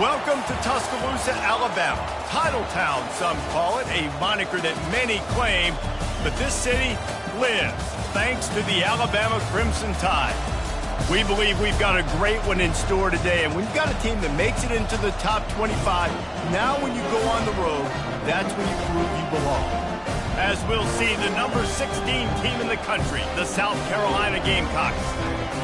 Welcome to Tuscaloosa, Alabama. Title Town, some call it, a moniker that many claim, but this city lives thanks to the Alabama Crimson Tide. We believe we've got a great one in store today, and we've got a team that makes it into the top 25. Now when you go on the road, that's when you prove you belong. As we'll see, the number 16 team in the country, the South Carolina Gamecocks,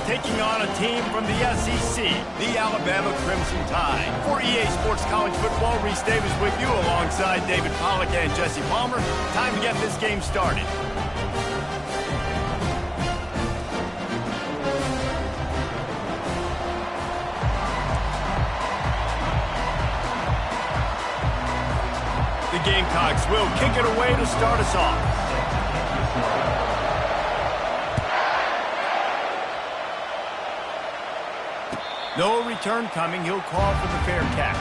taking on a team from the SEC, the Alabama Crimson Tide. For EA Sports College Football, Reese Davis with you alongside David Pollack and Jesse Palmer. Time to get this game started. The Gamecocks will kick it away to start us off. No return coming. He'll call for the fair catch.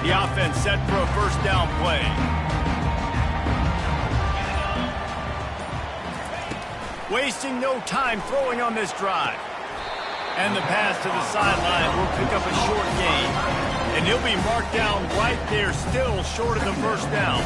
The offense set for a first down play. Wasting no time throwing on this drive. And the pass to the sideline will pick up a short gain. And he'll be marked down right there, still short of the first down.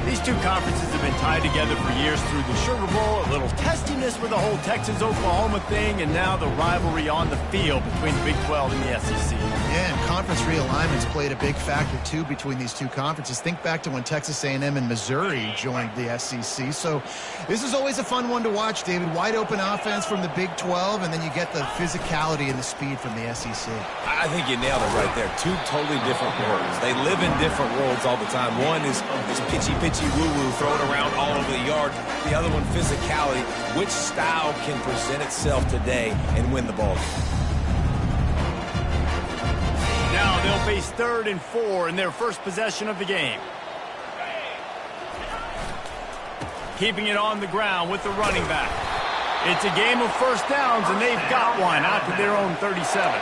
These two conferences have been tied together for years through the Sugar Bowl, a little testiness with the whole Texas-Oklahoma thing, and now the rivalry on the field between the Big 12 and the SEC. Yeah, and conference realignments played a big factor, too, between these two conferences. Think back to when Texas A&M and Missouri joined the SEC. So this is always a fun one to watch, David. Wide open offense from the Big 12, and then you get the physicality and the speed from the SEC. I think you nailed it right there. Two totally different worlds. They live in different worlds all the time. One is pitchy woo-woo, throw it around all over the yard. The other one, physicality. Which style can present itself today and win the ball game? Now they'll face 3rd and 4 in their first possession of the game. Keeping it on the ground with the running back. It's a game of first downs, and they've got one out to their own 37.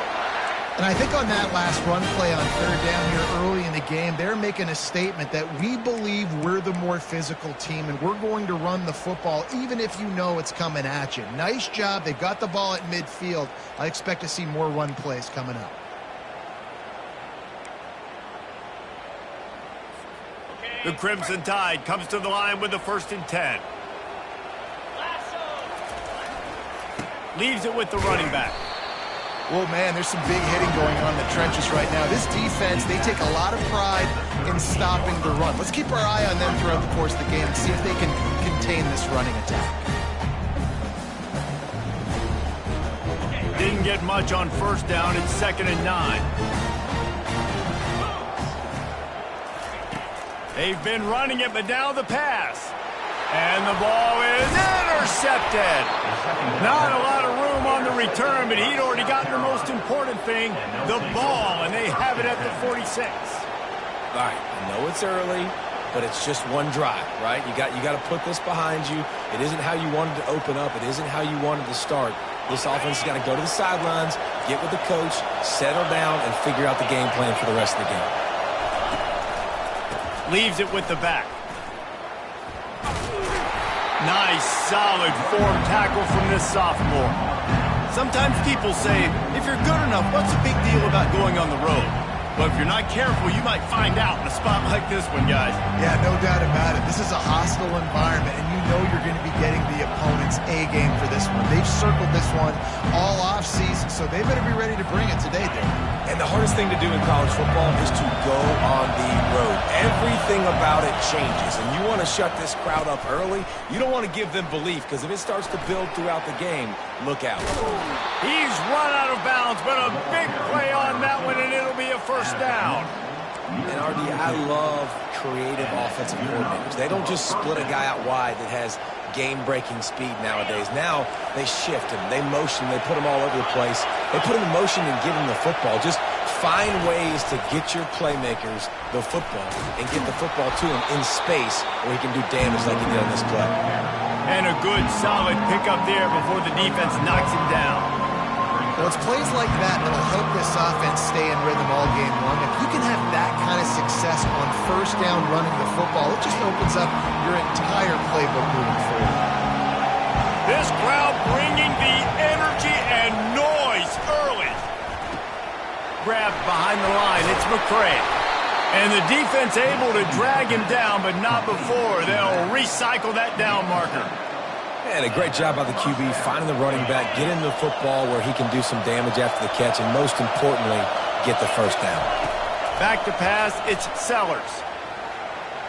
And I think on that last run play on 3rd down here early in the game, they're making a statement that we believe we're the more physical team and we're going to run the football even if you know it's coming at you. Nice job. They got the ball at midfield. I expect to see more run plays coming up. The Crimson Tide comes to the line with the 1st and 10. Leaves it with the running back. Well, man, there's some big hitting going on in the trenches right now. This defense, they take a lot of pride in stopping the run. Let's keep our eye on them throughout the course of the game and see if they can contain this running attack. Didn't get much on 1st down. It's 2nd and 9. They've been running it, but now the pass. And the ball is intercepted. Not a lot of room on the return, but he'd already gotten the most important thing, the ball, and they have it at the 46. All right, I know it's early, but it's just one drive, right? You got to put this behind you. It isn't how you wanted to open up. It isn't how you wanted to start. This offense has got to go to the sidelines, get with the coach, settle down, and figure out the game plan for the rest of the game. Leaves it with the back. Nice, solid form tackle from this sophomore. Sometimes people say, if you're good enough, what's the big deal about going on the road? But if you're not careful, you might find out in a spot like this one, guys. Yeah, no doubt about it. This is a hostile environment, and you know you're going to be getting the opponent's A game for this one. They've circled this one all offseason, so they better be ready to bring it today, Dave. And the hardest thing to do in college football is to go on the road. Everything about it changes, and you want to shut this crowd up early. You don't want to give them belief, because if it starts to build throughout the game, look out. He's run out of bounds, but a big play on that one, and it'll be a first down. And, RD, I love creative offensive coordinators. They don't just split a guy out wide that has game-breaking speed nowadays. Now they shift him, they motion, they put him all over the place. They put him in motion and give him the football. Just find ways to get your playmakers the football and get the football to him in space where he can do damage like he did on this play. And a good, solid pickup there before the defense knocks him down. Well, it's plays like that that'll help this offense stay in rhythm all game long. If you can have that kind of success on first down running the football, it just opens up your entire playbook moving forward. This crowd bringing the energy and noise early. Grabbed behind the line. It's McCray. And the defense able to drag him down, but not before. They'll recycle that down marker. And a great job by the QB finding the running back, get into the football where he can do some damage after the catch, and most importantly, get the first down. Back to pass, it's Sellers.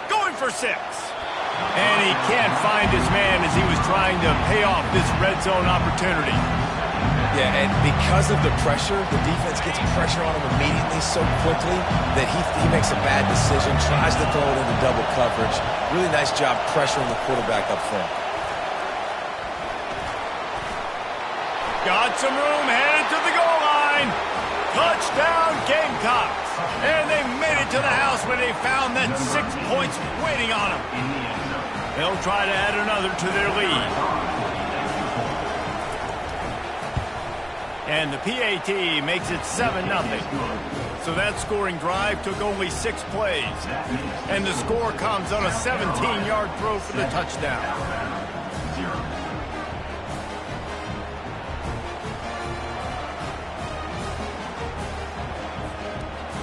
Going for 6. And he can't find his man as he was trying to pay off this red zone opportunity. Yeah, and because of the pressure, the defense gets pressure on him immediately so quickly that he makes a bad decision, tries to throw it into double coverage. Really nice job pressuring the quarterback up front. Got some room, headed to the goal line. Touchdown, Gamecocks. And they made it to the house when they found that 6 points waiting on them. They'll try to add another to their lead. And the PAT makes it 7-0. So that scoring drive took only 6 plays. And the score comes on a 17-yard throw for the touchdown.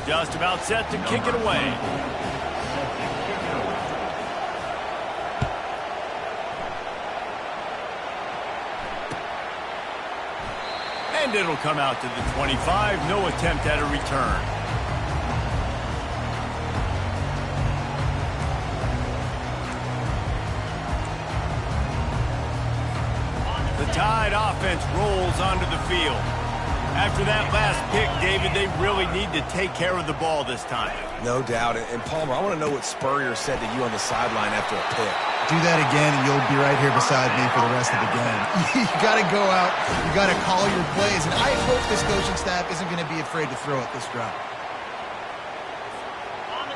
Just about set to kick it away. And it'll come out to the 25. No attempt at a return. The Tide offense rolls onto the field. After that last pick, David, they really need to take care of the ball this time. No doubt. And Palmer, I want to know what Spurrier said to you on the sideline after a pick. Do that again, and you'll be right here beside me for the rest of the game. You got to go out. You got to call your plays. And I hope this coaching staff isn't going to be afraid to throw it this drive.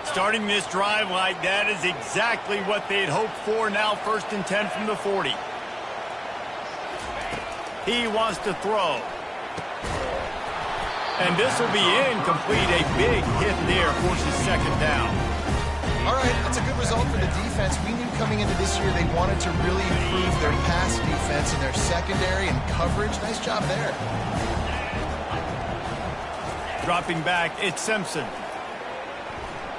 Starting this drive like that is exactly what they'd hoped for. Now 1st and 10 from the 40. He wants to throw. And this will be incomplete. A big hit there forces 2nd down. All right, that's a good result for the defense. We knew coming into this year they wanted to really improve their pass defense and their secondary and coverage. Nice job there. Dropping back, it's Simpson.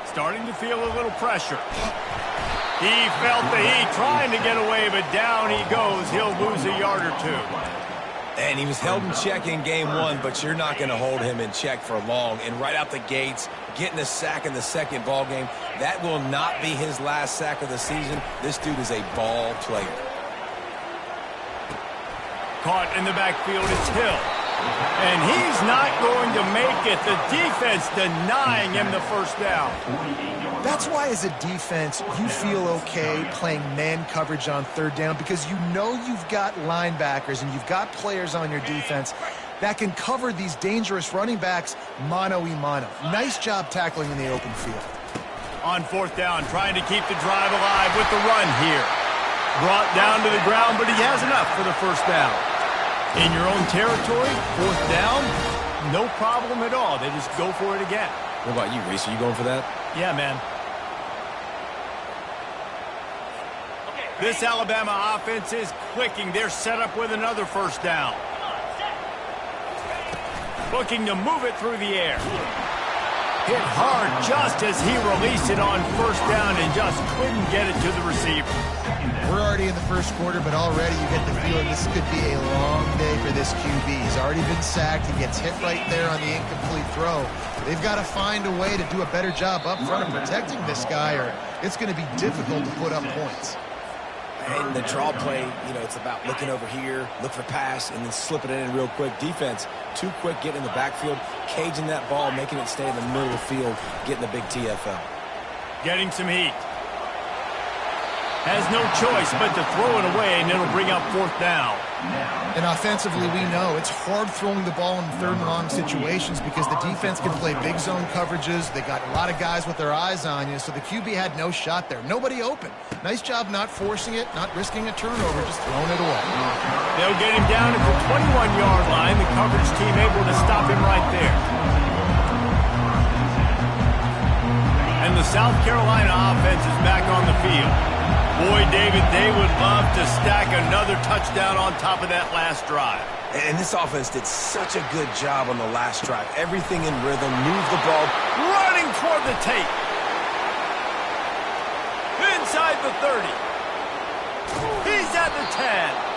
Starting to feel a little pressure. He felt the heat trying to get away, but down he goes. He'll lose a yard or 2. And he was held in check in game 1, but you're not going to hold him in check for long. And right out the gates, getting a sack in the 2nd ball game, that will not be his last sack of the season. This dude is a ball player. Caught in the backfield, it's Hill. And he's not going to make it. The defense denying him the 1st down. That's why as a defense, you feel okay playing man coverage on 3rd down because you know you've got linebackers and you've got players on your defense that can cover these dangerous running backs mano-a-mano. Nice job tackling in the open field. On 4th down, trying to keep the drive alive with the run here. Brought down to the ground, but he has enough for the 1st down. In your own territory, 4th down, no problem at all. They just go for it again. What about you, Reese? Are you going for that? Yeah, man. This Alabama offense is clicking. They're set up with another 1st down. Looking to move it through the air. Hit hard just as he released it on 1st down and just couldn't get it to the receiver. We're already in the 1st quarter, but already you get the feeling this could be a long day for this QB. He's already been sacked. He gets hit right there on the incomplete throw. They've got to find a way to do a better job up front of protecting this guy, or it's going to be difficult to put up points. And the draw play, you know, it's about looking over here, look for pass, and then slipping it in real quick. Defense, too quick getting in the backfield, caging that ball, making it stay in the middle of the field, getting the big TFL. Getting some heat. Has no choice but to throw it away, and it'll bring up 4th down. And offensively, we know it's hard throwing the ball in 3rd and long situations because the defense can play big zone coverages. They got a lot of guys with their eyes on you, so the QB had no shot there. Nobody open. Nice job not forcing it, not risking a turnover, just throwing it away. They'll get him down at the 21-yard line. The coverage team able to stop him right there. And the South Carolina offense is back on the field. Boy, David, they would love to stack another touchdown on top of that last drive. And this offense did such a good job on the last drive. Everything in rhythm, moved the ball. Running toward the tape. Inside the 30. He's at the 10.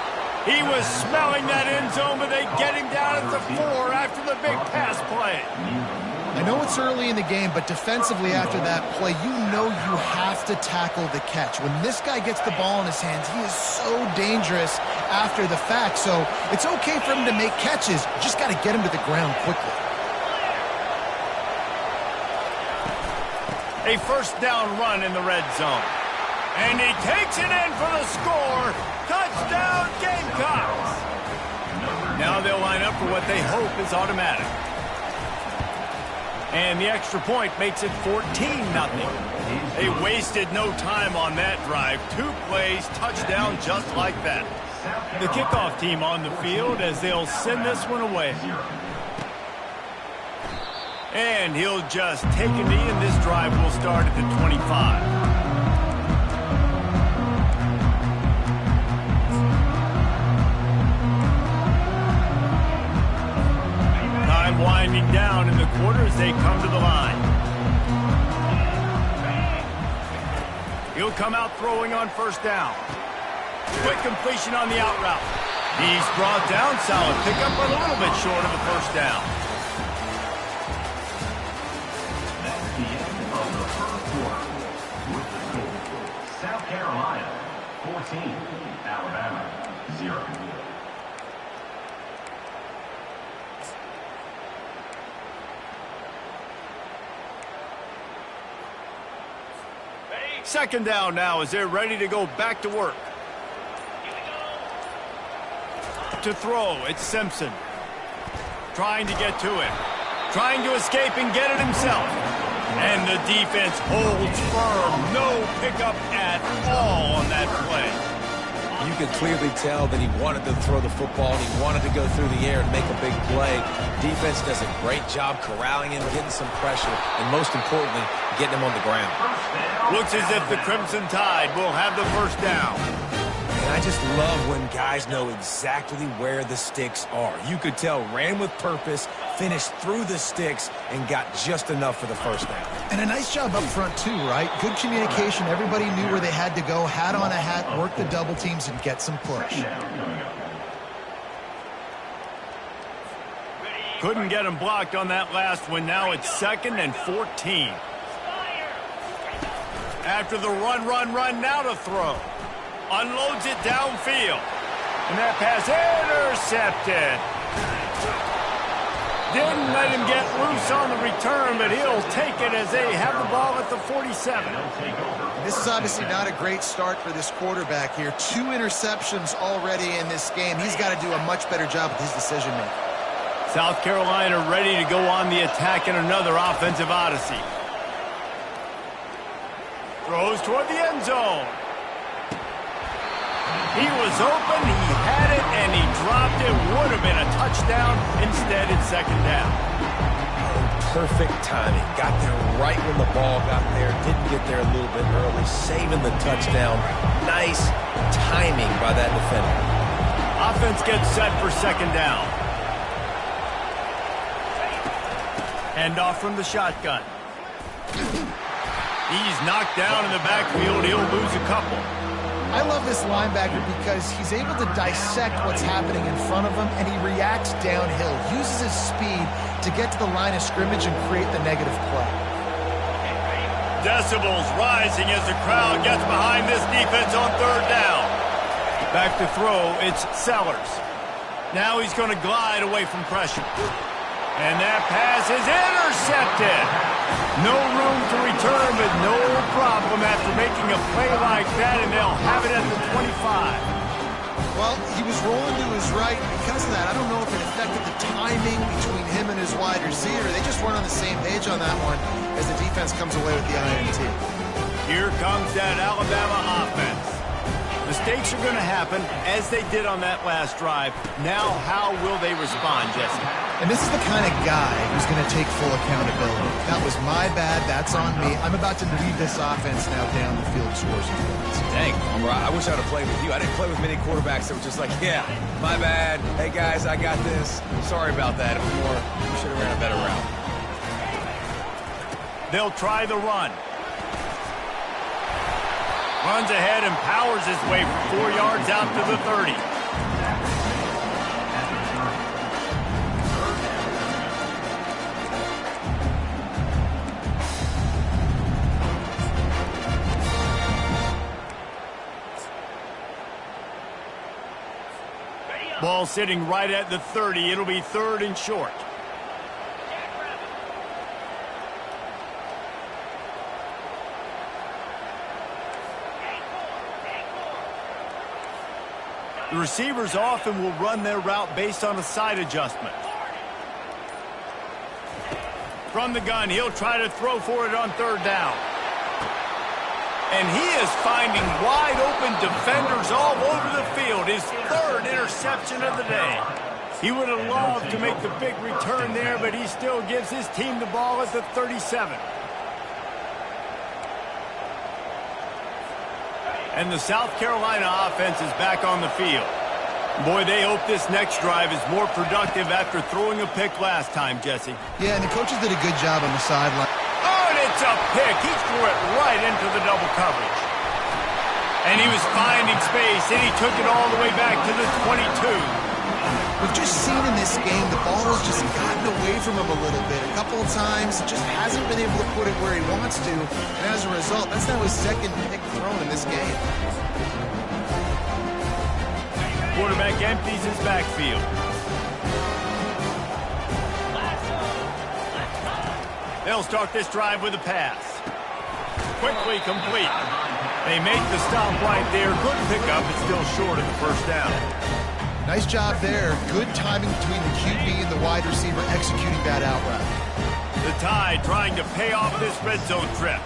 He was smelling that end zone, but they get him down at the 4 after the big pass play. I know it's early in the game, but defensively after that play, you know you have to tackle the catch. When this guy gets the ball in his hands, he is so dangerous after the fact. So it's okay for him to make catches. You just got to get him to the ground quickly. A first down run in the red zone. And he takes it in for the score. Touchdown, Gamecocks. Now they'll line up for what they hope is automatic. And the extra point makes it 14-0. They wasted no time on that drive. 2 plays, touchdown just like that. The kickoff team on the field as they'll send this one away. And he'll just take a knee, and this drive will start at the 25. Winding down in the quarter as they come to the line. He'll come out throwing on first down. Quick completion on the out route. He's brought down. Solid pickup, but a little bit short of the first down. That's the end of the first quarter. With the score, South Carolina 14, Alabama 0. Second down now as they're ready to go back to work. To throw, it's Simpson. Trying to get to him. Trying to escape and get it himself. And the defense holds firm. No pickup at all on that play. You could clearly tell that he wanted to throw the football and he wanted to go through the air and make a big play. Defense does a great job corralling him, getting some pressure, and most importantly, getting him on the ground. Looks as if the Crimson Tide will have the first down. And I just love when guys know exactly where the sticks are. You could tell ran with purpose, finished through the sticks, and got just enough for the first down. And a nice job up front too, right? Good communication. Everybody knew where they had to go, hat on a hat, work the double teams, and get some push. Couldn't get him blocked on that last one. Now it's 2nd and 14. After the run, now to throw. Unloads it downfield. And that pass intercepted. Didn't let him get loose on the return, but he'll take it as they have the ball at the 47. This is obviously not a great start for this quarterback here. 2 interceptions already in this game. He's got to do a much better job with his decision-making. South Carolina ready to go on the attack in another offensive odyssey. Throws toward the end zone. He was open, he had it, and he dropped it. Would have been a touchdown. Instead, it's 2nd down. Perfect timing. Got there right when the ball got there. Didn't get there a little bit early. Saving the touchdown. Nice timing by that defender. Offense gets set for 2nd down. Hand off from the shotgun. He's knocked down in the backfield. He'll lose a couple. I love this linebacker because he's able to dissect what's happening in front of him, and he reacts downhill, uses his speed to get to the line of scrimmage and create the negative play. Decibels rising as the crowd gets behind this defense on 3rd down. Back to throw, it's Sellers. Now he's going to glide away from pressure. And that pass is intercepted. No room to return, but no problem after making a play like that, and they'll have it at the 25. Well, he was rolling to his right. Because of that, I don't know if it affected the timing between him and his wide receiver. They just weren't on the same page on that one as the defense comes away with the INT. Here comes that Alabama offense. Mistakes are going to happen, as they did on that last drive. Now, how will they respond, Jesse? And this is the kind of guy who's going to take full accountability. That was my bad. That's on me. I'm about to lead this offense now down the field, scores and points. Dang, Palmer, I wish I would have played with you. I didn't play with many quarterbacks that were just like, yeah, my bad. Hey, guys, I got this. Sorry about that. It was more, we should have ran a better route. They'll try the run. Runs ahead and powers his way for 4 yards out to the 30. Ball sitting right at the 30. It'll be 3rd and short. The receivers often will run their route based on a side adjustment. From the gun, he'll try to throw for it on 3rd down. And he is finding wide open defenders all over the field. His 3rd interception of the day. He would have loved to make the big return there, but he still gives his team the ball at the 37. And the South Carolina offense is back on the field. Boy, they hope this next drive is more productive after throwing a pick last time, Jesse. Yeah, and the coaches did a good job on the sideline. Oh, and it's a pick. He threw it right into the double coverage. And he was finding space, and he took it all the way back to the 22. We've just seen in this game the ball has just gotten away from him a little bit. A couple of times, just hasn't been able to put it where he wants to. And as a result, that's now his 2nd pick thrown in this game. Quarterback empties his backfield. They'll start this drive with a pass. Quickly complete. They make the stop right there. Good pickup, but still short of the 1st down. Nice job there. Good timing between the QB and the wide receiver executing that out route. The Tide trying to pay off this red zone trip.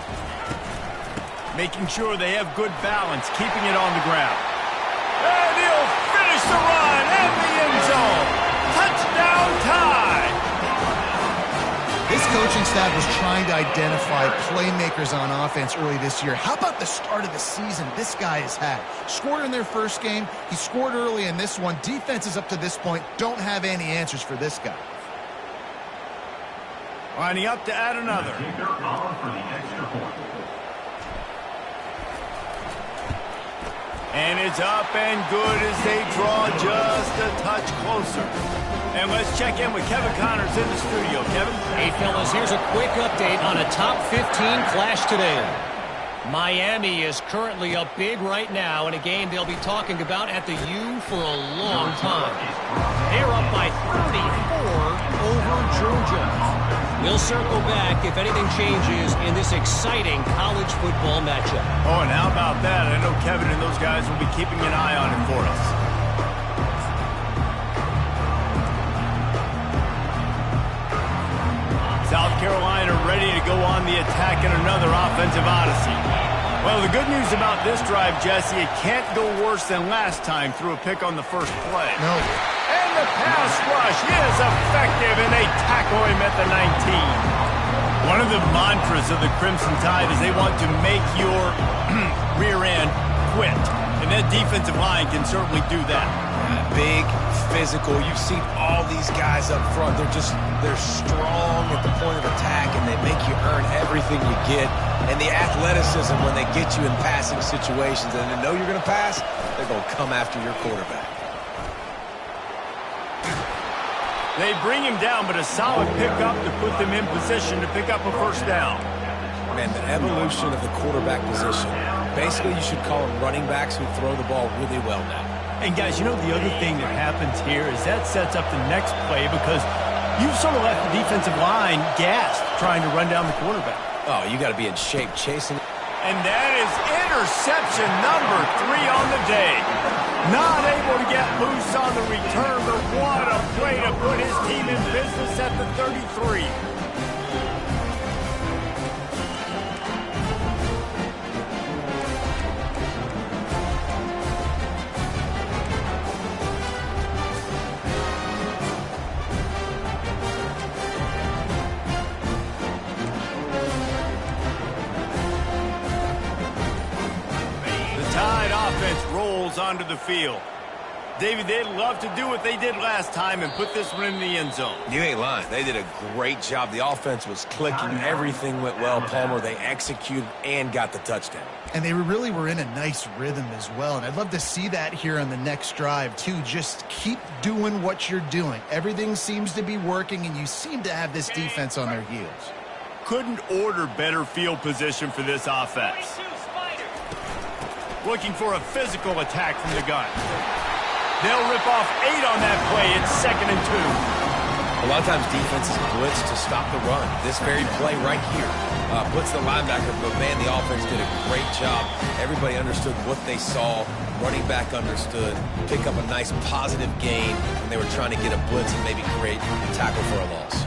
Making sure they have good balance, keeping it on the ground. And he'll finish the run and the end zone. Touchdown Tide! This coaching staff was trying to identify playmakers on offense early this year. How about the start of the season this guy has had? Scored in their 1st game. He scored early in this one. Defenses up to this point don't have any answers for this guy. Lining up to add another. Kicker on for the extra point. And it's up and good as they draw just a touch closer. And let's check in with Kevin Connors in the studio. Kevin? Hey, fellas, here's a quick update on a top 15 clash today. Miami is currently up big right now in a game they'll be talking about at the U for a long time. They're up by 34 over Georgia. We'll circle back if anything changes in this exciting college football matchup. Oh, and how about that? I know Kevin and those guys will be keeping an eye on it for us. South Carolina ready to go on the attack in another offensive odyssey. Well, the good news about this drive, Jesse, it can't go worse than last time through a pick on the 1st play. No. And the pass rush is effective, and they tackle him at the 19. One of the mantras of the Crimson Tide is they want to make your rear end quit. And that defensive line can certainly do that. Big, physical. You've seen all these guys up front. They're strong at the point of attack, and they make you earn everything you get. And the athleticism when they get you in passing situations and they know you're going to pass, they're going to come after your quarterback. They bring him down, but a solid pickup to put them in position to pick up a 1st down. Man, the evolution of the quarterback position. Basically, you should call them running backs who throw the ball really well now. And guys, you know the other thing that happens here is that sets up the next play because you've sort of left the defensive line gassed trying to run down the quarterback. Oh, you got to be in shape chasing. And that is interception number 3 on the day. Not able to get loose on the return, but what a play to put his team in business at the 33. rolls onto the field. David, they'd love to do what they did last time and put this one in the end zone. You ain't lying. They did a great job. The offense was clicking. Everything went well. Palmer, they executed and got the touchdown. And they really were in a nice rhythm as well. And I'd love to see that here on the next drive, too. Just keep doing what you're doing. Everything seems to be working, and you seem to have this defense on their heels. Couldn't order better field position for this offense. Looking for a physical attack from the gun. They'll rip off 8 on that play. It's 2nd and 2. A lot of times defenses blitz to stop the run. This very play right here puts the linebacker, but man, the offense did a great job. Everybody understood what they saw. Running back understood. Pick up a nice positive gain when they were trying to get a blitz and maybe create a tackle for a loss.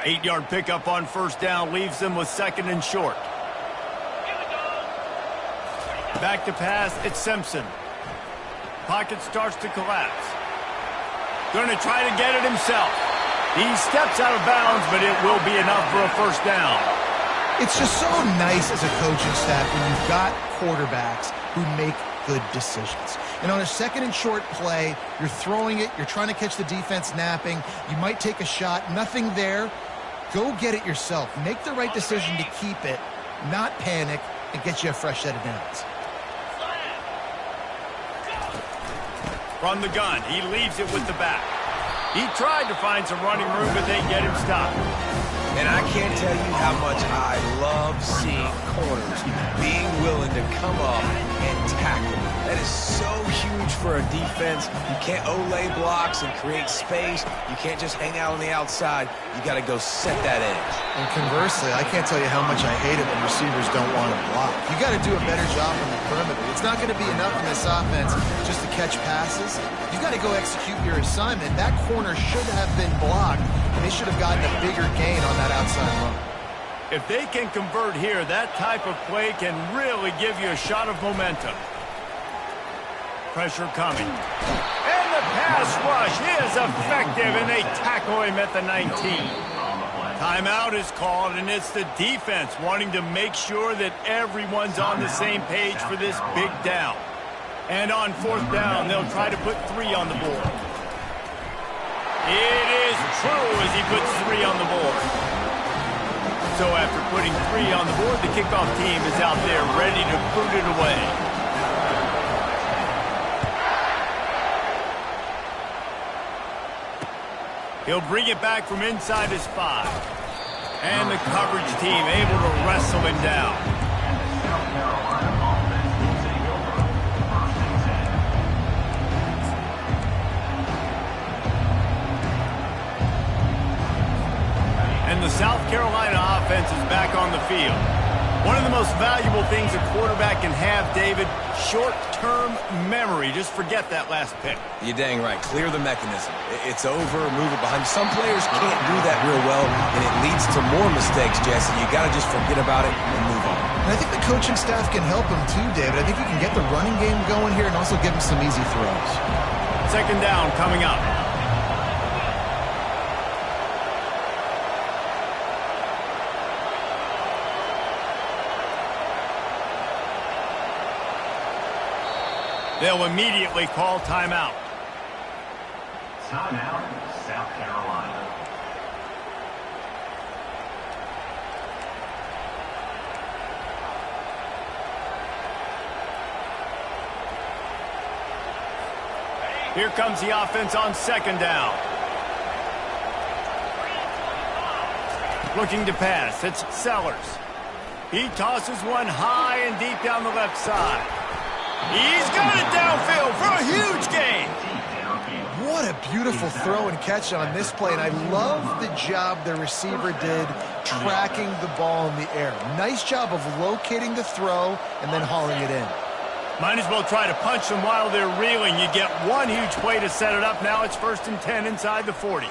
8-yard pickup on 1st down leaves them with 2nd and short. Back to pass, it's Simpson. Pocket starts to collapse. Going to try to get it himself. He steps out of bounds, but it will be enough for a 1st down. It's just so nice as a coaching staff when you've got quarterbacks who make good decisions. And on a 2nd and short play, you're throwing it, you're trying to catch the defense napping, you might take a shot, nothing there. Go get it yourself. Make the right decision to keep it, not panic, and get you a fresh set of downs. From the gun, he leaves it with the back. He tried to find some running room, but they get him stopped. And I can't tell you how much I love seeing corners being willing to come up and tackle. That is so huge for a defense. You can't olay blocks and create space. You can't just hang out on the outside. You got to go set that edge. And conversely, I can't tell you how much I hate it when receivers don't want to block. You got to do a better job on the perimeter. It's not going to be enough in this offense just to catch passes. You got to go execute your assignment. That corner should have been blocked, and they should have gotten a bigger gain on that outside run. If they can convert here, that type of play can really give you a shot of momentum. Pressure coming. And the pass rush is effective, and they tackle him at the 19. Timeout is called, and it's the defense wanting to make sure that everyone's on the same page for this big down. And on 4th down, they'll try to put 3 on the board. It is true as he puts 3 on the board. So after putting 3 on the board, the kickoff team is out there ready to boot it away. He'll bring it back from inside his 5. And the coverage team able to wrestle him down. And the South Carolina offense is back on the field. One of the most valuable things a quarterback can have, David, short-term memory. Just forget that last pick. You're dang right. Clear the mechanism. It's over, move it behind. Some players can't do that real well, and it leads to more mistakes, Jesse. You got to just forget about it and move on. And I think the coaching staff can help him too, David. I think you can get the running game going here and also give him some easy throws. 2nd down coming up. They'll immediately call timeout. Timeout, South Carolina. Here comes the offense on 2nd down. Looking to pass. It's Sellers. He tosses one high and deep down the left side. He's got it downfield for a huge gain. What a beautiful throw and catch on this play, and I love the job the receiver did tracking the ball in the air. Nice job of locating the throw and then hauling it in. Might as well try to punch them while they're reeling. You get one huge play to set it up. Now it's 1st and 10 inside the 40.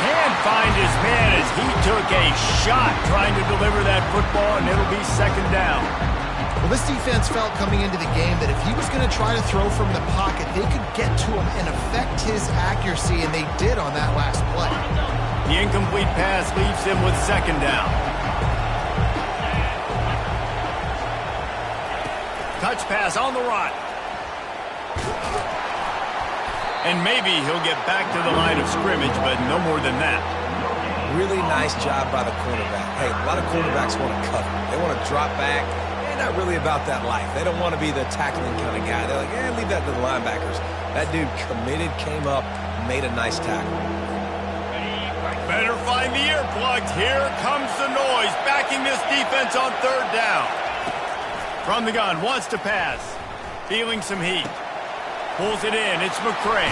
Can't find his man as he took a shot trying to deliver that football, and it'll be 2nd down. Well, this defense felt coming into the game that if he was going to try to throw from the pocket, they could get to him and affect his accuracy, and they did on that last play. The incomplete pass leaves him with 2nd down. Touch pass on the run. And maybe he'll get back to the line of scrimmage, but no more than that. Really nice job by the cornerback. Hey, a lot of quarterbacks want to cover. They want to drop back. They're not really about that life. They don't want to be the tackling kind of guy. They're like, leave that to the linebackers. That dude committed, came up, made a nice tackle. Better find the earplugs. Here comes the noise, backing this defense on third down. From the gun, wants to pass. Feeling some heat. Pulls it in. It's McCray.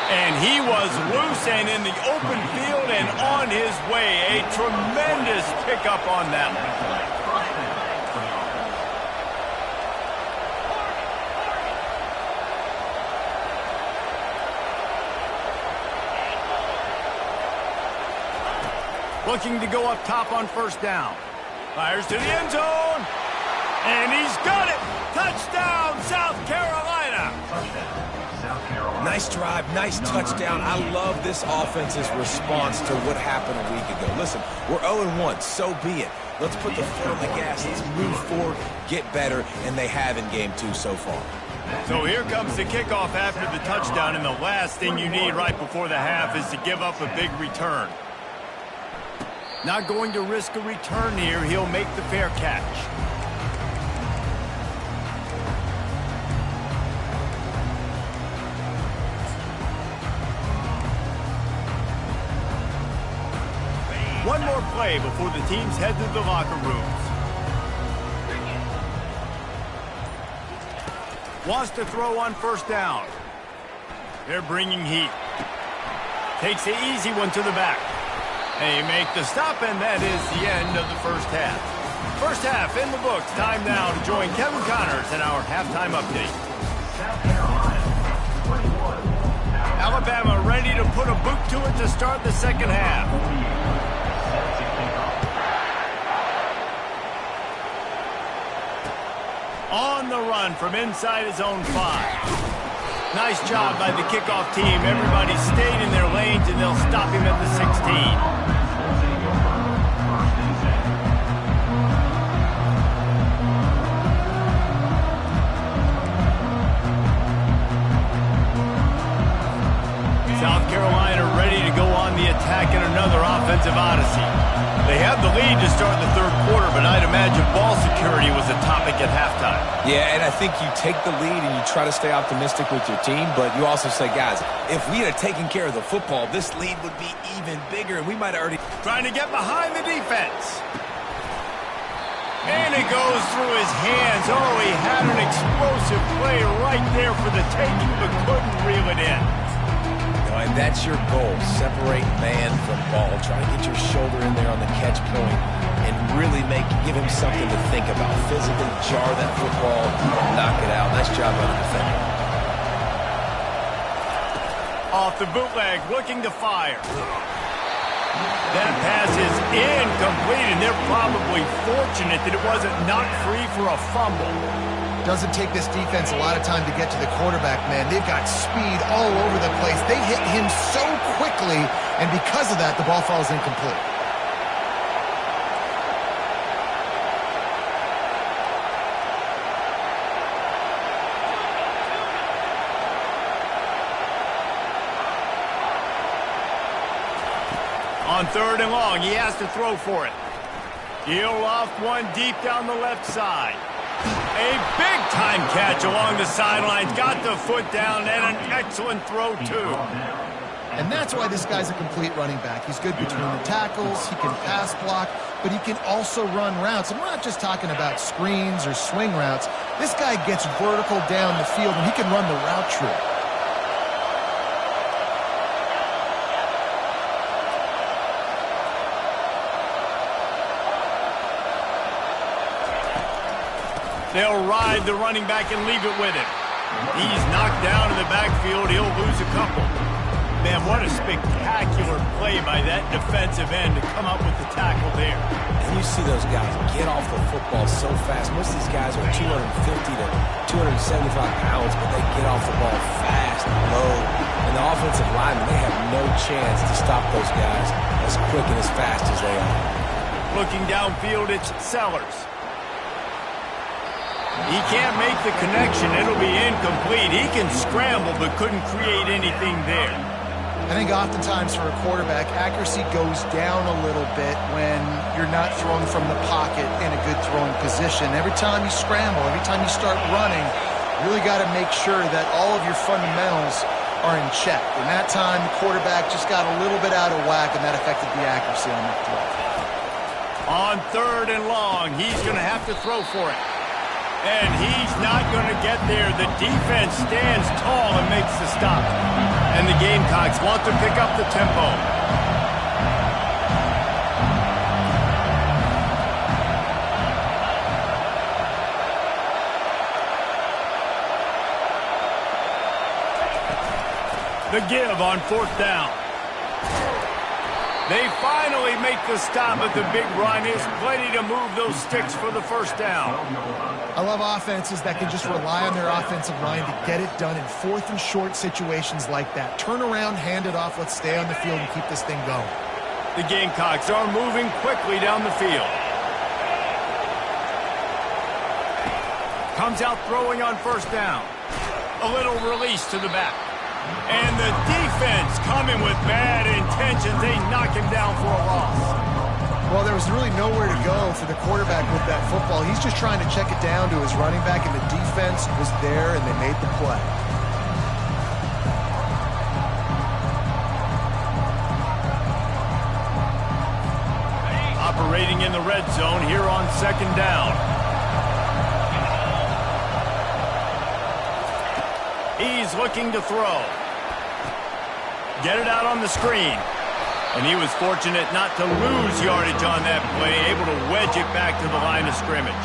And he was loose and in the open field and on his way. A tremendous pickup on that one. Looking to go up top on first down. Fires to the end zone. And he's got it. Touchdown, South Carolina. Nice drive, nice touchdown. I love this offense's response to what happened a week ago. Listen, we're 0-1, so be it. Let's put the foot on the gas. Let's move forward, get better, and they have in game 2 so far. So here comes the kickoff after the touchdown, and the last thing you need right before the half is to give up a big return. Not going to risk a return here. He'll make the fair catch. One more play before the teams head to the locker rooms. Wants to throw on first down. They're bringing heat. Takes the easy one to the back. They make the stop, and that is the end of the first half. First half in the books. Time now to join Kevin Connors in our halftime update. Alabama ready to put a boot to it to start the second half. On the run from inside his own 5. Nice job by the kickoff team. Everybody stayed in their lanes, and they'll stop him at the 16. South Carolina ready to go on the attack in another offensive odyssey. They have the lead to start the third quarter, but I'd imagine ball security was a topic at halftime. Yeah, and I think you take the lead and you try to stay optimistic with your team, but you also say, guys, if we had taken care of the football, this lead would be even bigger, and we might have already... Trying to get behind the defense. And it goes through his hands. Oh, he had an explosive play right there for the taking, but couldn't reel it in. And that's your goal. Separate man from ball. Try to get your shoulder in there on the catch point and really give him something to think about. Physically jar that football, knock it out. Nice job by the defender. Off the bootleg, looking to fire. That pass is incomplete, and they're probably fortunate that it wasn't knocked free for a fumble. Doesn't take this defense a lot of time to get to the quarterback, man. They've got speed all over the place. They hit him so quickly, and because of that, the ball falls incomplete. On third and long, he has to throw for it. He'll loft one deep down the left side. A big-time catch along the sidelines. Got the foot down, and an excellent throw, too. And that's why this guy's a complete running back. He's good between the tackles, he can pass block, but he can also run routes. And we're not just talking about screens or swing routes. This guy gets vertical down the field, and he can run the route tree. They'll ride the running back and leave it with him. He's knocked down in the backfield. He'll lose a couple. Man, what a spectacular play by that defensive end to come up with the tackle there. And you see those guys get off the football so fast. Most of these guys are 250 to 275 pounds, but they get off the ball fast, low. And the offensive linemen, they have no chance to stop those guys as quick and as fast as they are. Looking downfield, it's Sellers. He can't make the connection. It'll be incomplete. He can scramble but couldn't create anything there. I think oftentimes for a quarterback, accuracy goes down a little bit when you're not throwing from the pocket in a good throwing position. Every time you scramble, every time you start running, you really got to make sure that all of your fundamentals are in check. And that time, the quarterback just got a little bit out of whack, and that affected the accuracy on that throw. On 3rd and long, he's going to have to throw for it. And he's not going to get there. The defense stands tall and makes the stop. And the Gamecocks want to pick up the tempo. The give on 4th down. They finally make the stop at the big run. Is plenty to move those sticks for the 1st down. I love offenses that can just rely on their offensive line to get it done in 4th and short situations like that. Turn around, hand it off, let's stay on the field and keep this thing going. The Gamecocks are moving quickly down the field. Comes out throwing on 1st down. A little release to the back. And the defense coming with bad intentions. They knock him down for a loss. Well, there was really nowhere to go for the quarterback with that football. He's just trying to check it down to his running back, and the defense was there, and they made the play. Operating in the red zone here on 2nd down. He's looking to throw. Get it out on the screen. And he was fortunate not to lose yardage on that play, able to wedge it back to the line of scrimmage.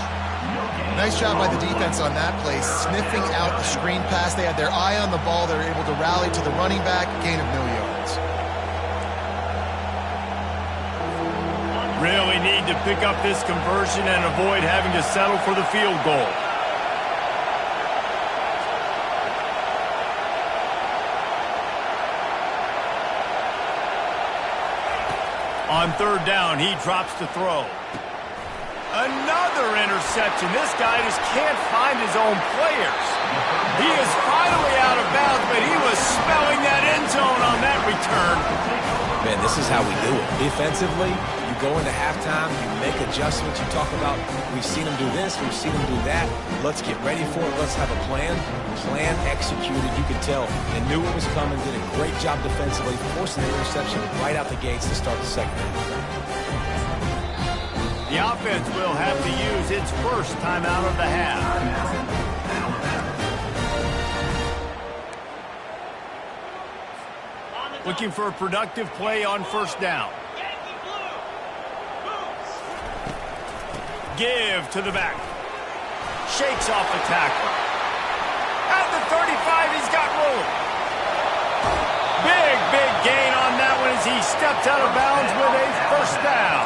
Nice job by the defense on that play, sniffing out the screen pass. They had their eye on the ball. They were able to rally to the running back, gain of no yards. Really need to pick up this conversion and avoid having to settle for the field goal. On 3rd down, he drops to throw. Another interception. This guy just can't find his own players. He is finally out of bounds, but he was smelling that end zone on that return. Man, this is how we do it. Defensively, you go into halftime, you make adjustments. You talk about, we've seen them do this, we've seen them do that. Let's get ready for it. Let's have a plan. Plan executed. You could tell they knew it was coming, did a great job defensively, forcing the interception right out the gates to start the 2nd half. The offense will have to use its first timeout of the half. Looking for a productive play on 1st down. Give to the back. Shakes off the tackle. At the 35, he's got room. Big gain on that one as he steps out of bounds with a 1st down.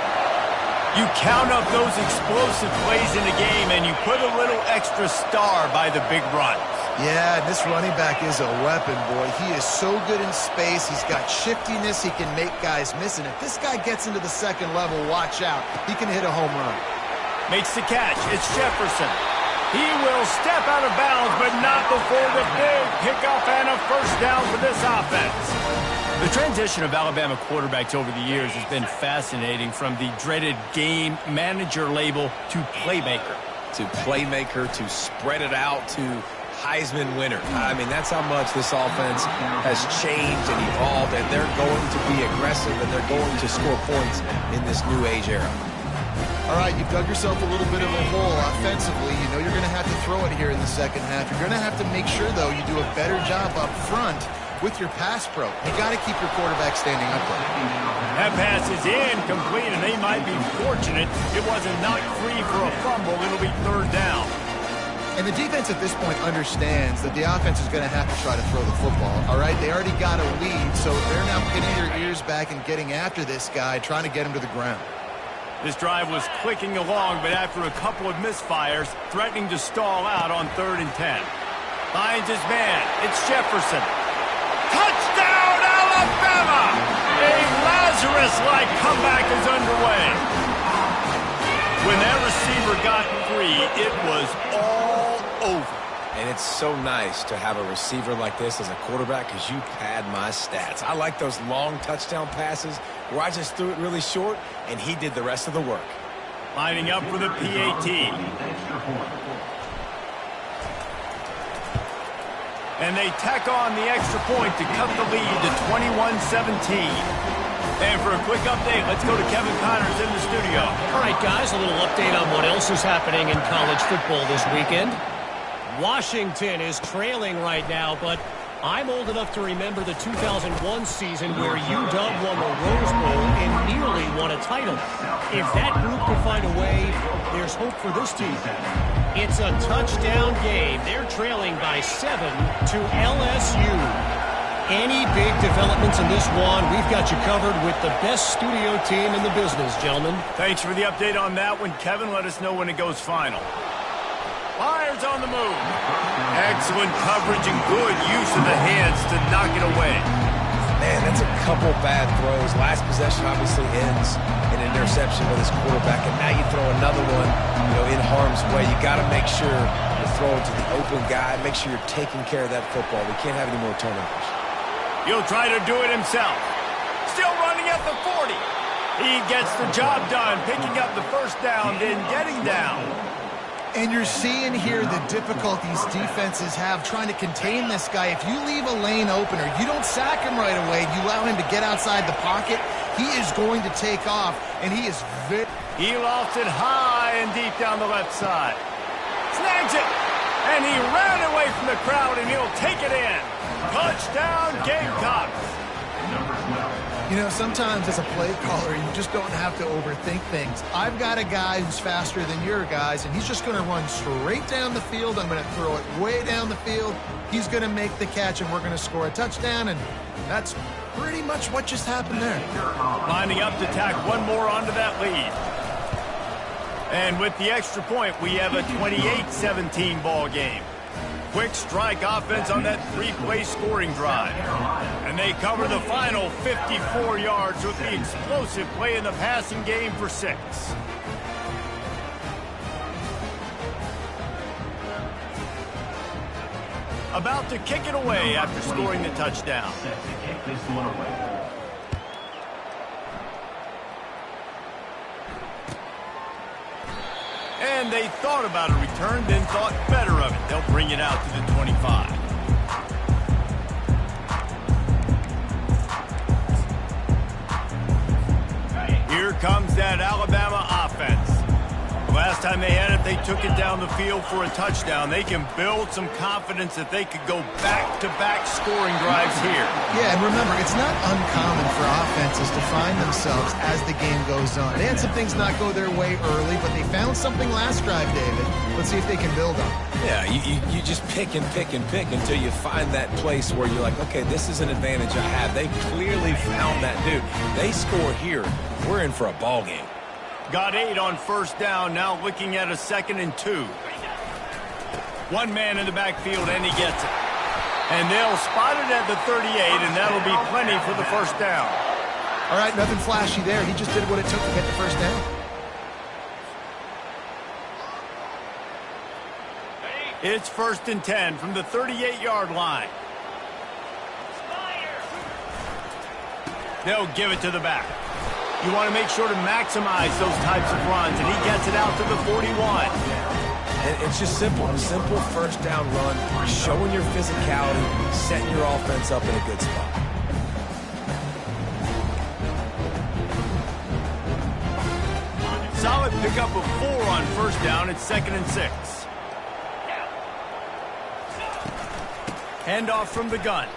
You count up those explosive plays in the game, and you put a little extra star by the big run. Yeah, this running back is a weapon, boy. He is so good in space. He's got shiftiness. He can make guys miss. And if this guy gets into the 2nd level, watch out. He can hit a home run. Makes the catch. It's Jefferson. He will step out of bounds, but not before the big pickup and a 1st down for this offense. The transition of Alabama quarterbacks over the years has been fascinating, from the dreaded game manager label to playmaker. To spread it out to Heisman winner. I mean, that's how much this offense has changed and evolved, and they're going to be aggressive, and they're going to score points in this new age era. All right, you've dug yourself a little bit of a hole offensively. You know you're going to have to throw it here in the 2nd half. You're going to have to make sure, though, you do a better job up front with your pass pro. You got to keep your quarterback standing upright. That pass is incomplete, and they might be fortunate it wasn't knocked free for a fumble. It'll be 3rd down. And the defense at this point understands that the offense is going to have to try to throw the football, all right? They already got a lead, so they're now getting their ears back and getting after this guy, trying to get him to the ground. This drive was clicking along, but after a couple of misfires, threatening to stall out on 3rd and 10. Finds his man. It's Jefferson. Touchdown, Alabama! A Lazarus-like comeback is underway. When that receiver got free, it was all over. And it's so nice to have a receiver like this as a quarterback because you pad my stats. I like those long touchdown passes where I just threw it really short and he did the rest of the work. Lining up for the PAT. And they tack on the extra point to cut the lead to 21-17. And for a quick update, let's go to Kevin Connors in the studio. All right, guys, a little update on what else is happening in college football this weekend. Washington is trailing right now, but I'm old enough to remember the 2001 season where UW won the Rose Bowl and nearly won a title. If that group can find a way, there's hope for this team. It's a touchdown game. They're trailing by 7 to LSU. Any big developments in this one, we've got you covered with the best studio team in the business, gentlemen. Thanks for the update on that one, Kevin. Let us know when it goes final. Flyers on the move. Excellent coverage and good use of the hands to knock it away. Man, that's a couple bad throws. Last possession obviously ends in an interception with his quarterback, and now you throw another one, in harm's way. You got to make sure you're throwing to the open guy. Make sure you're taking care of that football. We can't have any more turnovers. He'll try to do it himself. Still running at the 40. He gets the job done, picking up the first down, then getting down. And you're seeing here the difficulties defenses have trying to contain this guy. If you leave a lane open or you don't sack him right away, you allow him to get outside the pocket, he is going to take off, and he is very... He lofts it high and deep down the left side. Snags it, and he ran away from the crowd, and he'll take it in. Touchdown, Gamecocks. Sometimes as a play caller, you just don't have to overthink things. I've got a guy who's faster than your guys, and he's just going to run straight down the field. I'm going to throw it way down the field. He's going to make the catch, and we're going to score a touchdown, and that's pretty much what just happened there. Lining up to tack one more onto that lead. And with the extra point, we have a 28-17 ball game. Quick strike offense on that three-play scoring drive. And they cover the final 54 yards with the explosive play in the passing game for 6. About to kick it away after scoring the touchdown. Set to kick this one away. And they thought about a return, then thought better of it. They'll bring it out to the 25. Here comes that Alabama offense. Last time they had it, they took it down the field for a touchdown. They can build some confidence that they could go back-to-back scoring drives here. Yeah, and remember, it's not uncommon for offenses to find themselves as the game goes on. They had some things not go their way early, but they found something last drive, David. Let's see if they can build on it. Yeah, you just pick and pick and pick until you find that place where you're like, okay, this is an advantage I have. They clearly found that dude. They score here, we're in for a ball game. Got 8 on first down, now looking at a 2nd and 2. One man in the backfield, and he gets it. And they'll spot it at the 38, and that'll be plenty for the first down. All right, nothing flashy there. He just did what it took to get the first down. It's 1st and 10 from the 38-yard line. They'll give it to the back. You want to make sure to maximize those types of runs, and he gets it out to the 41. And it's just simple. A simple first down run, showing your physicality, setting your offense up in a good spot. Solid pickup of 4 on first down. It's 2nd and 6. Handoff from the gun.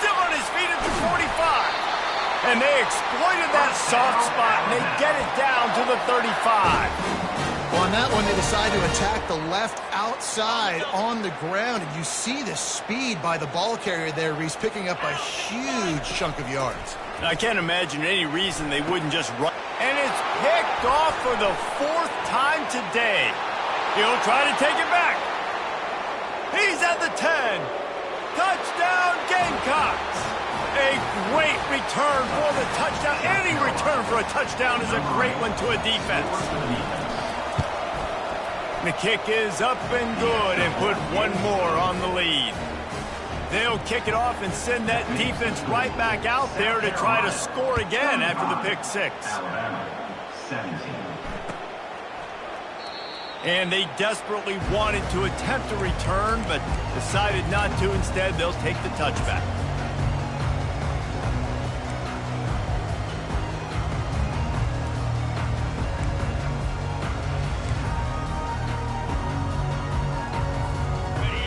Still on his feet at the 45. And they exploited that soft spot, and they get it down to the 35. Well, on that one, they decide to attack the left outside on the ground, and you see the speed by the ball carrier there, Reese, picking up a huge chunk of yards. I can't imagine any reason they wouldn't just run. And it's picked off for the 4th time today. He'll try to take it back. He's at the 10. Touchdown, Gamecocks. A great return for the touchdown. Any return for a touchdown is a great one to a defense. The kick is up and good and put one more on the lead. They'll kick it off and send that defense right back out there to try to score again after the pick six. Alabama, 17. And they desperately wanted to attempt a return, but decided not to. Instead, they'll take the touchback.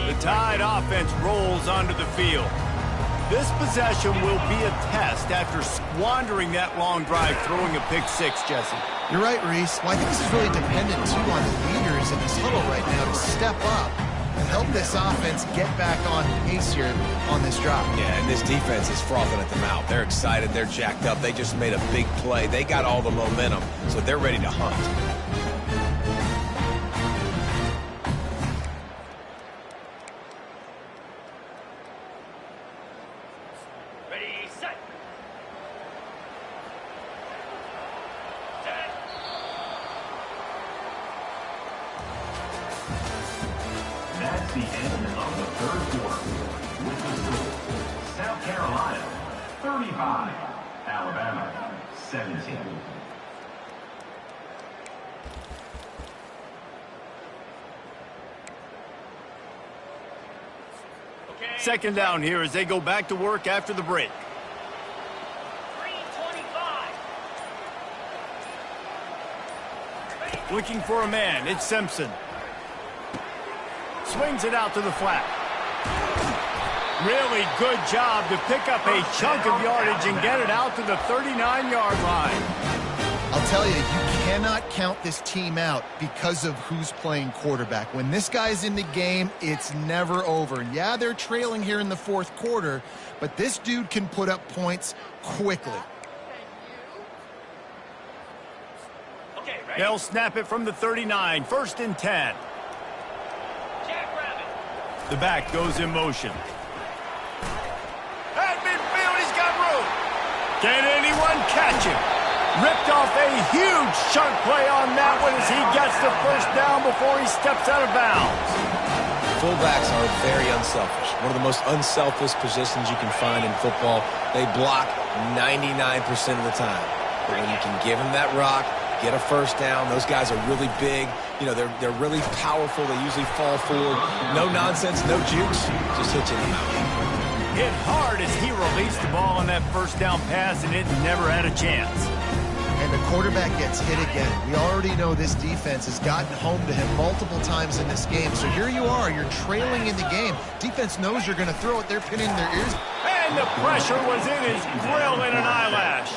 The Tide offense rolls onto the field. This possession will be a test after squandering that long drive, throwing a pick six, Jesse. You're right, Reese. Well, I think this is really dependent, too, on the leaders in this huddle right now to step up and help this offense get back on pace here on this drive. Yeah, and this defense is frothing at the mouth. They're excited. They're jacked up. They just made a big play. They got all the momentum, so they're ready to hunt. That's the end of the third quarter. With the score, South Carolina, 35. Alabama, 17. Second down here as they go back to work after the break. 3:25. Looking for a man. It's Simpson. Swings it out to the flat. Really good job to pick up a chunk of yardage and get it out to the 39-yard line. I'll tell you, you cannot count this team out because of who's playing quarterback. When this guy's in the game, it's never over. Yeah, they're trailing here in the fourth quarter, but this dude can put up points quickly. Okay, ready? They'll snap it from the 39. First and 10. Jackrabbit. The back goes in motion. At midfield, he's got room. Can anyone catch him? Ripped off a huge chunk play on that one as he gets the first down before he steps out of bounds. Fullbacks are very unselfish. One of the most unselfish positions you can find in football. They block 99% of the time. But when you can give them that rock, get a first down, those guys are really big. You know, they're really powerful. They usually fall forward. No nonsense, no jukes, just hitching them out. Hit hard as he released the ball on that first down pass, and it never had a chance. And the quarterback gets hit again. We already know this defense has gotten home to him multiple times in this game. So here you are, you're trailing in the game. Defense knows you're going to throw it. They're pinning their ears. And the pressure was in his grill and an eyelash.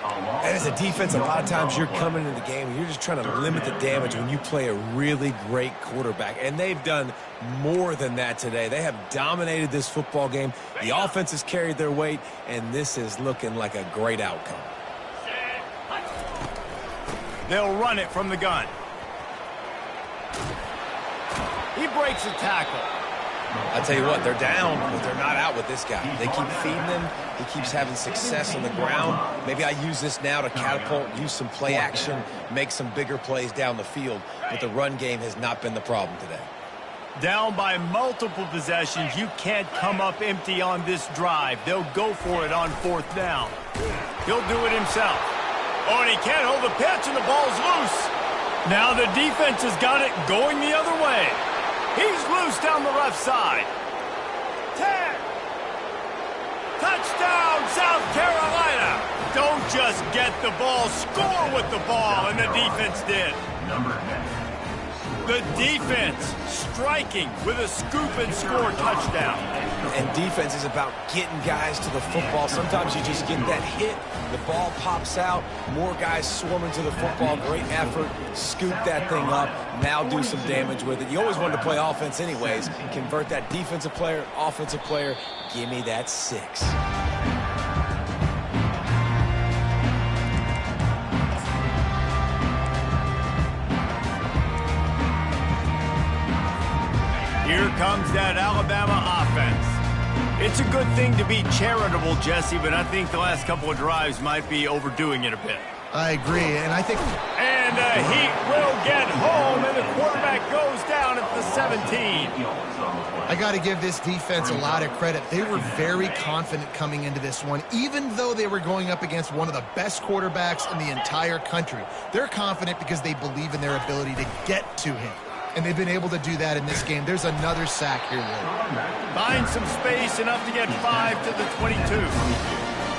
And as a defense, a lot of times you're coming into the game and you're just trying to limit the damage when you play a really great quarterback. And they've done more than that today. They have dominated this football game. The offense has carried their weight, and this is looking like a great outcome. They'll run it from the gun. He breaks a tackle. I tell you what, they're down, but they're not out with this guy. They keep feeding him. He keeps having success on the ground. Maybe I use this now to catapult, use some play action, make some bigger plays down the field. But the run game has not been the problem today. Down by multiple possessions, you can't come up empty on this drive. They'll go for it on fourth down. He'll do it himself. Oh, and he can't hold the pitch, and the ball's loose. Now the defense has got it going the other way. He's loose down the left side. 10. Touchdown, South Carolina. Don't just get the ball, score with the ball, and the defense did. Number 10. The defense striking with a scoop and score touchdown. And defense is about getting guys to the football. Sometimes you just get that hit, the ball pops out, more guys swarming to the football. Great effort, scoop that thing up, now do some damage with it. You always wanted to play offense anyways. Convert that defensive player, offensive player, give me that 6. Here comes that Alabama offense. It's a good thing to be charitable, Jesse, but I think the last couple of drives might be overdoing it a bit. I agree, and I think... And the Heat will get home, and the quarterback goes down at the 17. I got to give this defense a lot of credit. They were very confident coming into this one, even though they were going up against one of the best quarterbacks in the entire country. They're confident because they believe in their ability to get to him, and they've been able to do that in this game. There's another sack here, Lee. Find some space, enough to get 5 to the 22.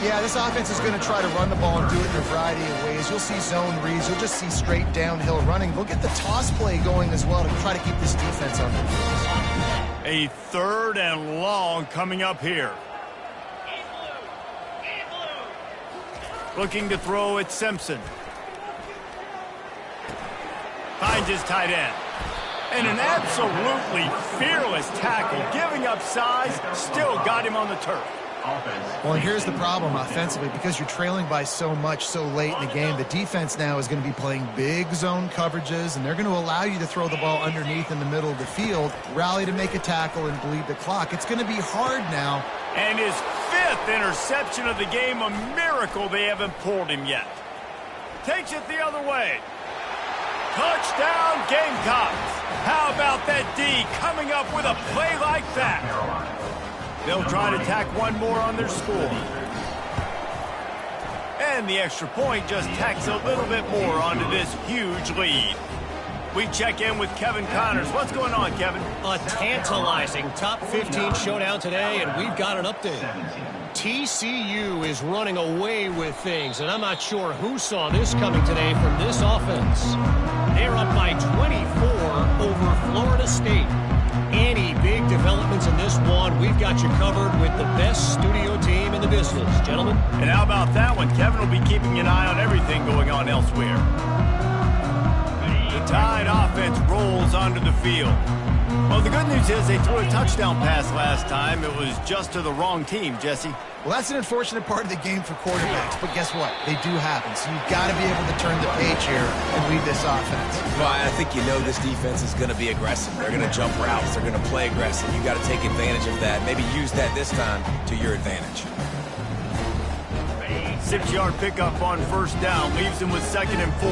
Yeah, this offense is going to try to run the ball and do it in a variety of ways. You'll see zone reads. You'll just see straight downhill running. They'll get the toss play going as well to try to keep this defense on their heels. A 3rd and long coming up here. Looking to throw at Simpson. Finds his tight end. And an absolutely fearless tackle. Giving up size, still got him on the turf. Well, and here's the problem offensively. Because you're trailing by so much so late in the game, the defense now is going to be playing big zone coverages, and they're going to allow you to throw the ball underneath in the middle of the field, rally to make a tackle, and bleed the clock. It's going to be hard now. And his 5th interception of the game, a miracle they haven't pulled him yet. Takes it the other way. Touchdown, Gamecocks. How about that D coming up with a play like that? They'll try to tack one more on their score. And the extra point just tacks a little bit more onto this huge lead. We check in with Kevin Connors. What's going on, Kevin? A tantalizing top 15 showdown today, and we've got an update. TCU is running away with things, and I'm not sure who saw this coming today from this offense. They're up by 24 over Florida State. Any big developments in this one, we've got you covered with the best studio team in the business, gentlemen. And how about that one? Kevin will be keeping an eye on everything going on elsewhere. The Tide offense rolls onto the field. Well, the good news is they threw a touchdown pass last time. It was just to the wrong team, Jesse. Well, that's an unfortunate part of the game for quarterbacks, but guess what? They do happen, so you've got to be able to turn the page here and read this offense. Well, I think you know this defense is going to be aggressive. They're going to jump routes. They're going to play aggressive. You got to take advantage of that. Maybe use that this time to your advantage. 6-yard pickup on 1st down. Leaves him with 2nd and 4.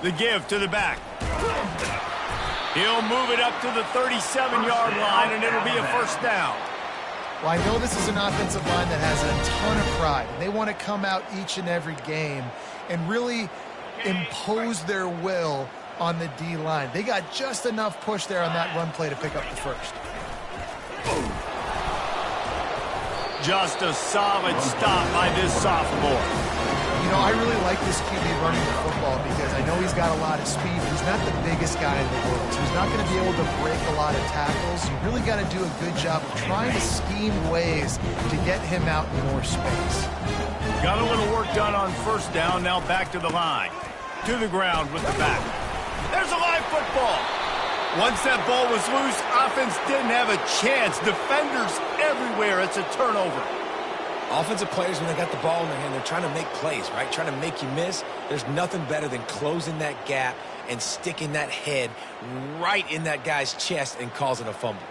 The give to the back. He'll move it up to the 37-yard line, and it'll be a 1st down. Well, I know this is an offensive line that has a ton of pride. They want to come out each and every game and really impose their will on the D-line. They got just enough push there on that run play to pick up the 1st. Just a solid stop by this sophomore. You know, I really like this QB running the football because I know he's got a lot of speed. He's not the biggest guy in the world, so he's not going to be able to break a lot of tackles. You really got to do a good job of trying to scheme ways to get him out in more space. Got a little work done on 1st down. Now back to the line. To the ground with the back. There's a live football. Once that ball was loose, offense didn't have a chance. Defenders everywhere. It's a turnover. Offensive players, when they got the ball in their hand, they're trying to make plays, right? Trying to make you miss. There's nothing better than closing that gap and sticking that head right in that guy's chest and causing a fumble.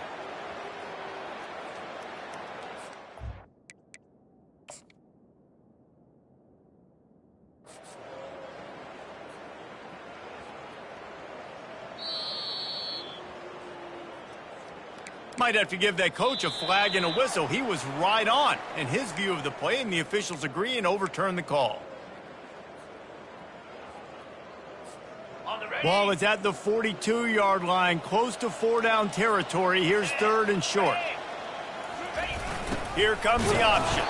Might have to give that coach a flag and a whistle. He was right on in his view of the play, and the officials agree and overturn the call. Ball is at the 42-yard line, close to 4-down territory. Here's 3rd and short. Here comes the option.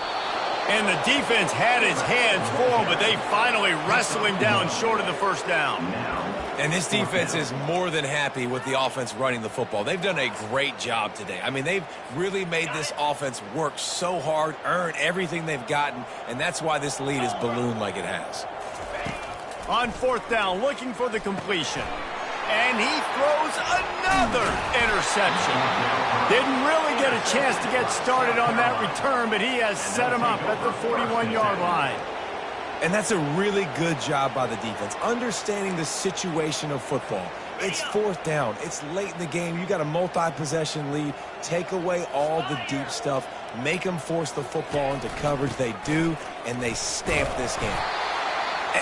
And the defense had his hands full, but they finally wrestle him down short of the 1st down. And this defense is more than happy with the offense running the football. They've done a great job today. I mean, they've really made this offense work so hard, earn everything they've gotten, and that's why this lead is ballooned like it has. On 4th down, looking for the completion. And he throws another interception. Didn't really get a chance to get started on that return, but he has set him up at the 41-yard line. And that's a really good job by the defense, understanding the situation of football. It's fourth down. It's late in the game. You got a multi-possession lead. Take away all the deep stuff. Make them force the football into coverage. They do, and they stamp this game.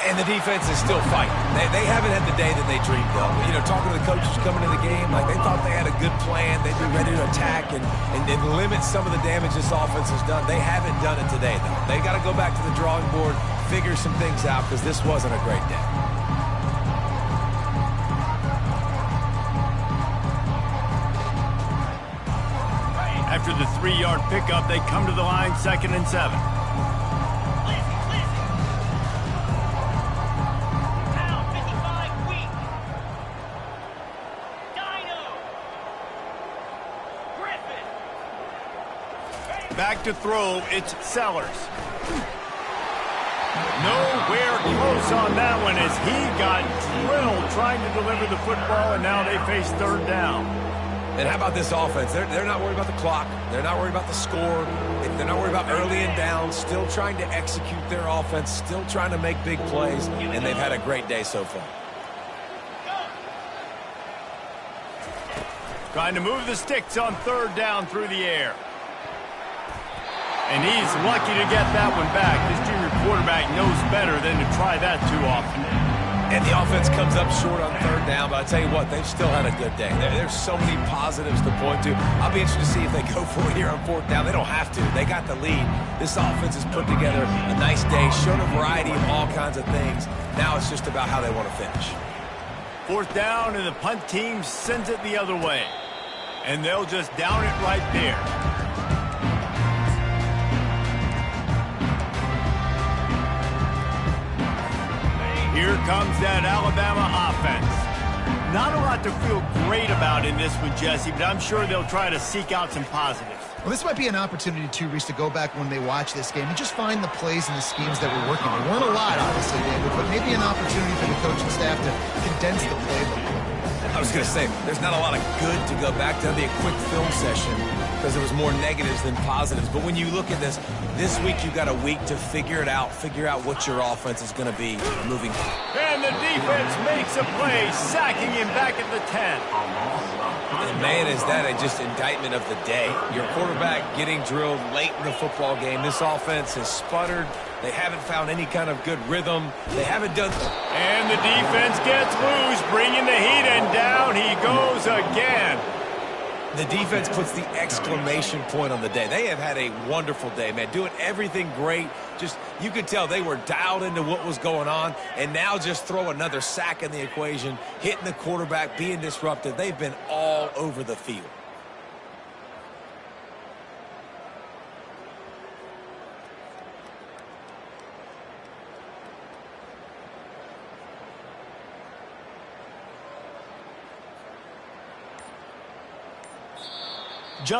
And the defense is still fighting. They haven't had the day that they dreamed of. You know, talking to the coaches coming into the game, like they thought they had a good plan. They'd be ready to attack and limit some of the damage this offense has done. They haven't done it today, though. They got to go back to the drawing board, figure some things out, because this wasn't a great day. After the 3-yard pickup, they come to the line, 2nd and 7. Back to throw, it's Sellers. Nowhere close on that one as he got drilled trying to deliver the football, and now they face 3rd down. And how about this offense? They're not worried about the clock. They're not worried about the score. They're not worried about early and down. Still trying to execute their offense. Still trying to make big plays. And they've had a great day so far. Trying to move the sticks on 3rd down through the air. And he's lucky to get that one back. This junior quarterback knows better than to try that too often. And the offense comes up short on 3rd down, but I tell you what, they've still had a good day. There's so many positives to point to. I'll be interested to see if they go for it here on 4th down. They don't have to. They got the lead. This offense has put together a nice day, showed a variety of all kinds of things. Now it's just about how they want to finish. 4th down, and the punt team sends it the other way. And they'll just down it right there. Here comes that Alabama offense. Not a lot to feel great about in this one, Jesse, but I'm sure they'll try to seek out some positives. Well, this might be an opportunity, too, Reese, to go back when they watch this game and just find the plays and the schemes that were working. There weren't a lot, obviously, David, but maybe an opportunity for the coaching staff to condense the playbook. I was going to say, there's not a lot of good to go back to. It'll be a quick film session because there was more negatives than positives. But when you look at this week you got a week to figure it out, figure out what your offense is going to be moving forward. And the defense makes a play, sacking him back at the 10. And man, is that just indictment of the day. Your quarterback getting drilled late in the football game. This offense has sputtered. They haven't found any kind of good rhythm. They haven't done... And the defense gets loose, bringing the heat, and down he goes again. The defense puts the exclamation point on the day. They have had a wonderful day, man. Doing everything great. Just, you could tell they were dialed into what was going on. And now just throw another sack in the equation, hitting the quarterback, being disruptive. They've been all over the field. Just